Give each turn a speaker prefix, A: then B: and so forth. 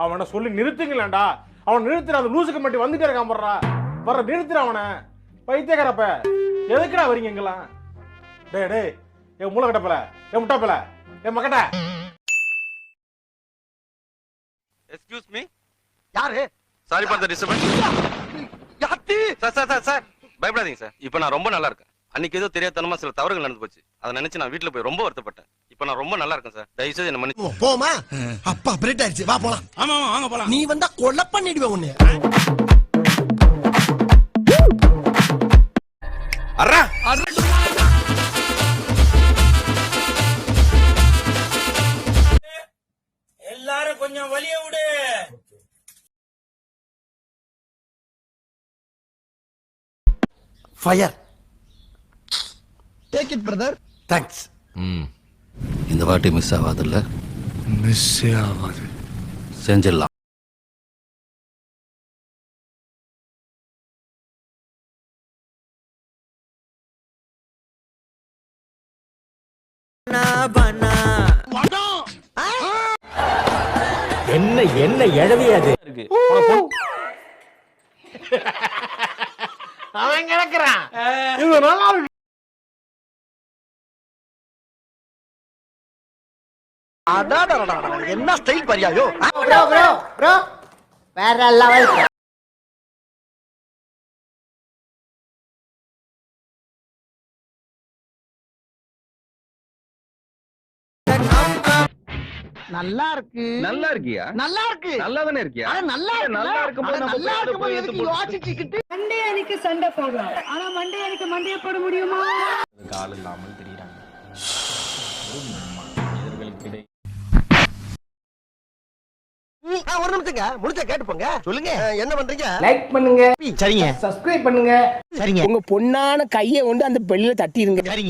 A: அவனை சொல்லி நிறுத்துங்களேன்டா. அவன் நிறுத்துற அந்த லூசுக்கு மட்டும் வந்துட்டே இருக்கான் போடுறா. வர நிறுத்துற அவனை. பைத்தியக்காரப்ப எதுக்குடா வரீங்க எங்கெல்லாம்? டேய் டேய், என் மூளை கட்டப்பல, என் முட்டாப்பல, என் மக்கட்ட.
B: Excuse me.
C: யாரு?
B: Sorry for the disturbance.
C: யாத்தி?
B: சார் பயப்படாதீங்க சார். இப்போ நான் ரொம்ப நல்லா இருக்கேன். அன்னைக்கு ஏதோ தெரியாதனமா சில தவறுகள் நடந்து போச்சு. அதை நினைச்சு நான் வீட்டுல போய் ரொம்ப வருத்தப்பட்டேன். இப்போ நான் ரொம்ப நல்லா இருக்கேன் சார். தயவுசெய்து என்ன மன்னிச்சு
C: போமா. அப்பா பிரேட் ஆயிடுச்சு. வா போலாம்.
D: ஆமா வாங்க போலாம்.
C: நீ வந்தா கொலை பண்ணிடுவே உன்னை.
D: அரா எல்லாரும் கொஞ்சம் வலிய விடு.
C: Fire. Take it brother. Thanks.
E: இந்த வாட்டி மிஸ் ஆகாதுல்ல?
C: மிஸ்ஸே ஆகாது.
E: செஞ்சிடலாம்.
F: என்ன என்ன எழவியாது இருக்கு.
A: அவன் கிடக்குறான். இது நல்லா இருக்கு.
C: என்ன ஸ்டைல் பரியாயோ.
G: ப்ரோ ப்ரோ ப்ரோ வேற லெவல். நல்லா இருக்கு.
B: நல்லா இருக்கியா?
G: நல்லா இருக்கு.
B: நல்லா தானே இருக்கியா?
G: நல்லா இருக்கு.
B: நல்லா இருக்கும்போது நம்ம
G: நல்லா
B: போய்
G: இருக்கும்போது
B: எடுத்து
G: எதுக்கு யோசிச்சுக்கிட்டு
H: மண்டே அன்னைக்கு சண்டை போடுறோம். ஆனா மண்டே அன்னைக்கு மண்டைய போட முடியுமா?
F: ஆள் இல்லாமல் தெரியுறாங்க. எதிர்களுக்கிடையே
C: ஒரு நிமிஷங்க முடிச்ச கேட்டு போங்க. சொல்லுங்க என்ன பண்றீங்க?
F: லைக் பண்ணுங்க.
C: சரிங்க.
F: சப்ஸ்கிரைப் பண்ணுங்க.
C: சரிங்க.
F: உங்க பொண்ணான கையை கொண்டு அந்த பெல்லில தட்டிடுங்க.
C: சரிங்க.